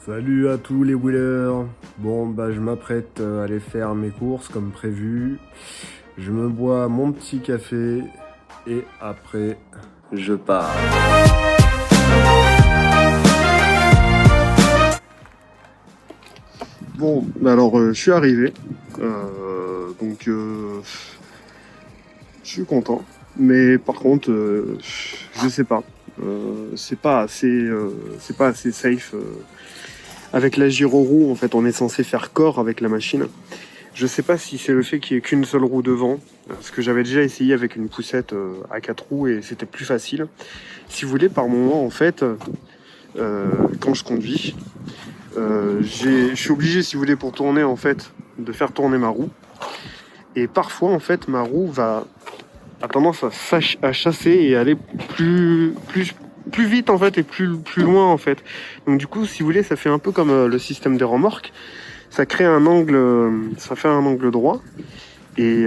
Salut à tous les wheelers. Bon bah je m'apprête à aller faire mes courses comme prévu. Je me bois mon petit café et après je pars. Bon, bah alors je suis arrivé. Donc je suis content. Mais par contre, je sais pas. C'est pas assez safe. Avec la gyroroue, en fait, on est censé faire corps avec la machine. Je sais pas si c'est le fait qu'il n'y ait qu'une seule roue devant, parce que j'avais déjà essayé avec une poussette à 4 roues et c'était plus facile. Si vous voulez, par moment, en fait, quand je conduis, je suis obligé, si vous voulez, pour tourner, en fait, de faire tourner ma roue. Et parfois, en fait, ma roue a tendance à chasser et aller plus vite, en fait, et plus loin, en fait. Donc du coup, si vous voulez, ça fait un peu comme le système des remorques. Ça crée un angle, ça fait un angle droit. Et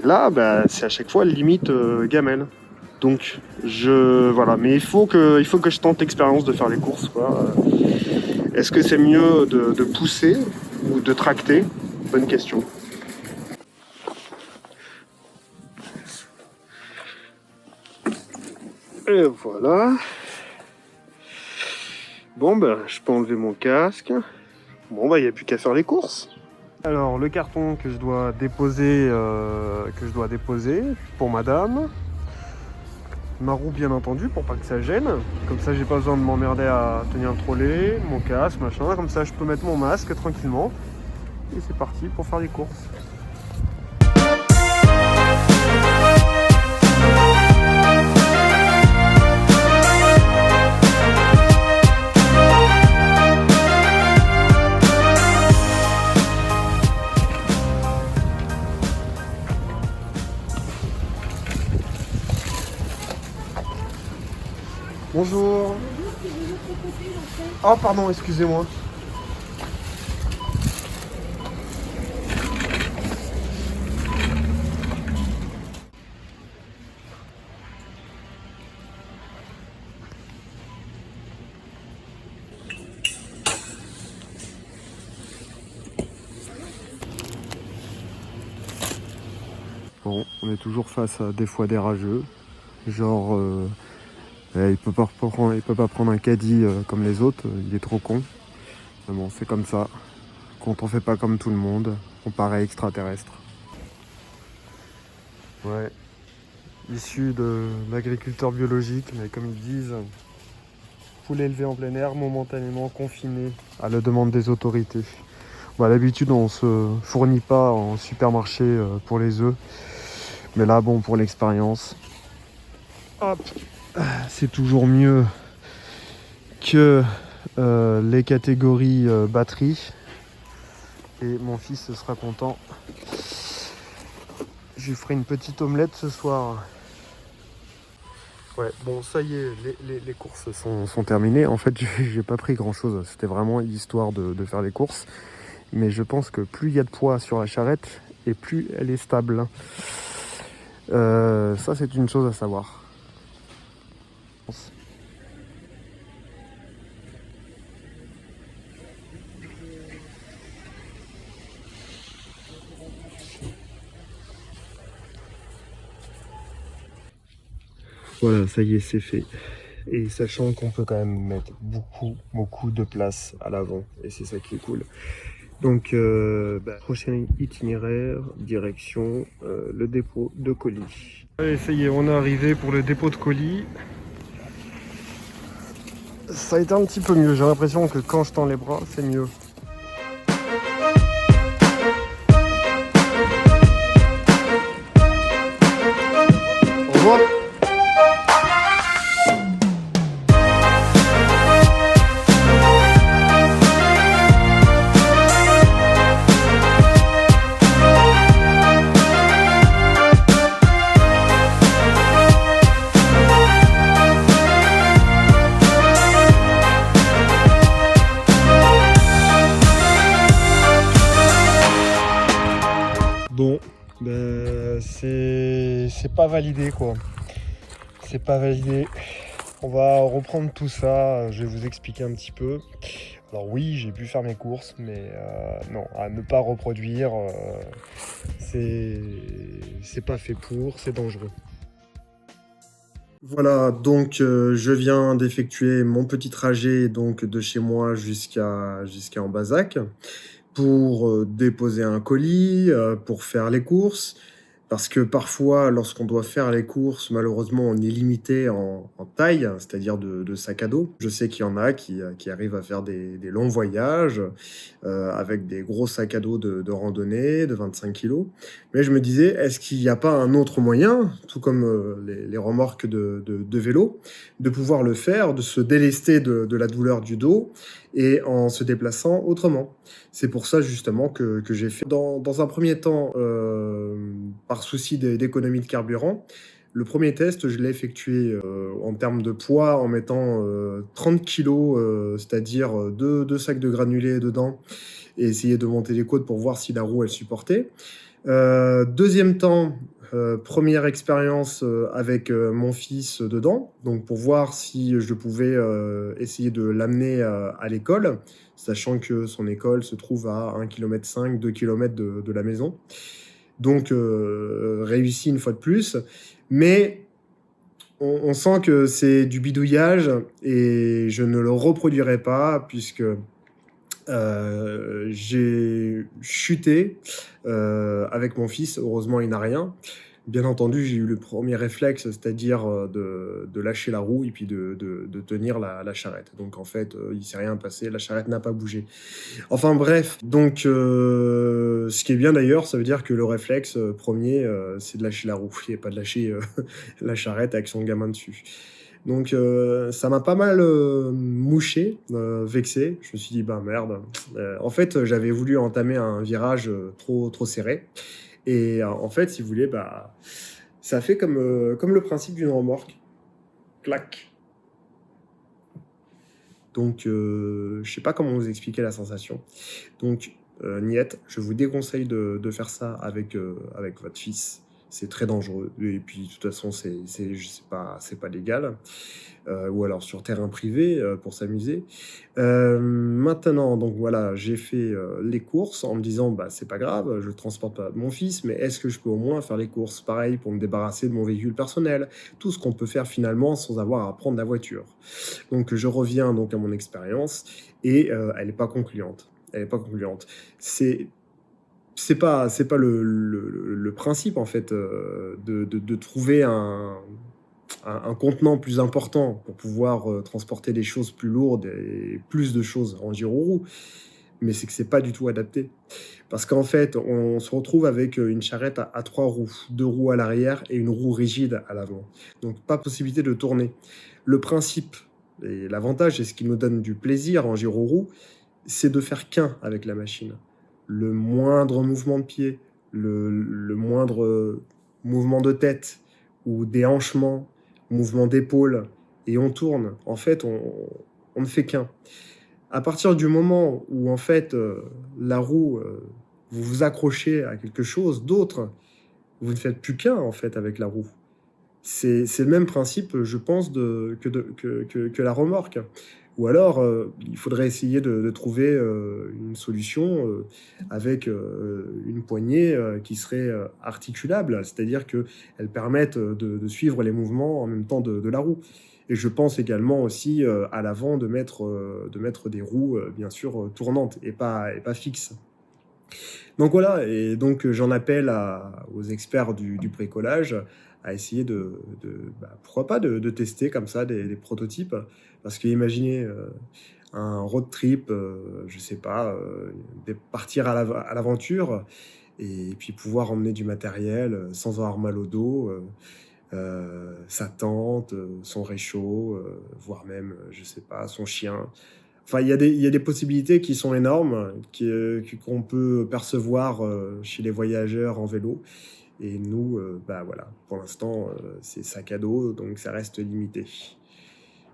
là, bah, c'est à chaque fois limite gamelle. Donc, voilà. Mais il faut que je tente l'expérience de faire les courses, quoi. Est-ce que c'est mieux de pousser ou de tracter? Bonne question. Et voilà. Bon, ben, je peux enlever mon casque. Bon, bah, il n'y a plus qu'à faire les courses. Alors, le carton que je dois déposer pour madame. Ma roue, bien entendu, pour pas que ça gêne. Comme ça, j'ai pas besoin de m'emmerder à tenir le trolley, mon casque, machin. Comme ça, je peux mettre mon masque tranquillement. Et c'est parti pour faire les courses. Bonjour. Oh pardon, excusez-moi. Bon, on est toujours face à des fois des rageux. Genre, il peut pas prendre un caddie comme les autres, il est trop con. Mais bon, c'est comme ça. Quand on fait pas comme tout le monde, on paraît extraterrestre. Ouais, issu de l'agriculteur biologique, mais comme ils disent, poulet élevé en plein air, momentanément confiné à la demande des autorités. Bon, à l'habitude, on se fournit pas en supermarché pour les œufs, mais là, bon, pour l'expérience, hop, c'est toujours mieux que les catégories batterie. Et mon fils sera content. Je lui ferai une petite omelette ce soir. Ouais, bon, ça y est, les courses sont terminées. En fait, j'ai pas pris grand chose. C'était vraiment histoire de faire les courses. Mais je pense que plus il y a de poids sur la charrette et plus elle est stable. Ça, c'est une chose à savoir. Voilà, ça y est, c'est fait. Et sachant qu'on peut quand même mettre beaucoup de place à l'avant. Et c'est ça qui est cool. Donc, prochain itinéraire, direction le dépôt de colis. Allez, ça y est, on est arrivé pour le dépôt de colis. Ça a été un petit peu mieux. J'ai l'impression que quand je tends les bras, c'est mieux. Au revoir. Bon, ben, c'est pas validé quoi. C'est pas validé. On va reprendre tout ça. Je vais vous expliquer un petit peu. Alors oui, j'ai pu faire mes courses, mais non, à ne pas reproduire, c'est pas fait pour, c'est dangereux. Voilà, donc je viens d'effectuer mon petit trajet donc de chez moi jusqu'à Ambazac pour déposer un colis, pour faire les courses. Parce que parfois, lorsqu'on doit faire les courses, malheureusement, on est limité en taille, c'est-à-dire de sac à dos. Je sais qu'il y en a qui arrivent à faire des longs voyages avec des gros sacs à dos de randonnée de 25 kilos. Mais je me disais, est-ce qu'il n'y a pas un autre moyen, tout comme les remorques de vélo, de pouvoir le faire, de se délester de la douleur du dos et en se déplaçant autrement. C'est pour ça justement que j'ai fait dans un premier temps, par souci d'économie de carburant, le premier test, je l'ai effectué en termes de poids en mettant 30 kilos, c'est-à-dire deux sacs de granulés dedans, et essayer de monter les côtes pour voir si la roue elle supportait. Deuxième temps, première expérience avec mon fils dedans, donc pour voir si je pouvais essayer de l'amener à l'école, sachant que son école se trouve à 1,5 km, 2 km de la maison. Donc réussi une fois de plus, mais on sent que c'est du bidouillage et je ne le reproduirai pas puisque j'ai chuté avec mon fils. Heureusement, il n'a rien. Bien entendu, j'ai eu le premier réflexe, c'est-à-dire de lâcher la roue et puis de tenir la charrette. Donc en fait, il s'est rien passé, la charrette n'a pas bougé. Enfin bref, donc ce qui est bien d'ailleurs, ça veut dire que le réflexe premier, c'est de lâcher la roue et pas de lâcher la charrette avec son gamin dessus. Donc ça m'a pas mal mouché, vexé. Je me suis dit, bah merde. En fait, j'avais voulu entamer un virage trop serré. Et en fait, si vous voulez, bah, ça fait comme le principe d'une remorque. Clac. Donc, je sais pas comment vous expliquer la sensation. Donc, niette, je vous déconseille de faire ça avec votre fils. C'est très dangereux. Et puis, de toute façon, c'est pas légal. Ou alors sur terrain privé pour s'amuser. Maintenant, donc voilà, j'ai fait les courses en me disant, bah, c'est pas grave, je transporte pas mon fils, mais est-ce que je peux au moins faire les courses pareil pour me débarrasser de mon véhicule personnel, tout ce qu'on peut faire finalement sans avoir à prendre la voiture. Donc je reviens donc à mon expérience et elle n'est pas concluante. Elle est pas concluante. C'est pas le principe en fait de trouver un contenant plus important pour pouvoir transporter des choses plus lourdes et plus de choses en gyro-roue, mais c'est que c'est pas du tout adapté. Parce qu'en fait, on se retrouve avec une charrette à trois roues, deux roues à l'arrière et une roue rigide à l'avant. Donc pas possibilité de tourner. Le principe et l'avantage, et ce qui nous donne du plaisir en gyro-roue, c'est de faire qu'un avec la machine. Le moindre mouvement de pied, le moindre mouvement de tête ou déhanchement, mouvement d'épaule, et on tourne. En fait, on ne fait qu'un. À partir du moment où, en fait, la roue, vous vous accrochez à quelque chose d'autre, vous ne faites plus qu'un, en fait, avec la roue. C'est le même principe, je pense, que la remorque. Ou alors, il faudrait essayer de trouver une solution avec une poignée qui serait articulable, c'est-à-dire qu'elle permette de suivre les mouvements en même temps de la roue. Et je pense également aussi à l'avant de mettre des roues, bien sûr, tournantes et pas fixes. Donc voilà, et donc j'en appelle aux experts du bricolage à essayer bah, pourquoi pas, de tester comme ça des prototypes. Parce que imaginez un road trip, je sais pas, partir à l'aventure et puis pouvoir emmener du matériel sans avoir mal au dos, sa tente, son réchaud, voire même, je sais pas, son chien. Enfin, il y a des possibilités qui sont énormes, qu'on peut percevoir chez les voyageurs en vélo. Et nous, bah voilà, pour l'instant, c'est sac à dos, donc ça reste limité.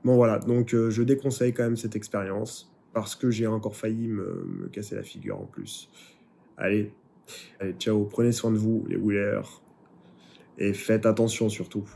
Bon voilà, donc je déconseille quand même cette expérience, parce que j'ai encore failli me casser la figure en plus. Allez, allez, ciao, prenez soin de vous, les wheelers, et faites attention surtout.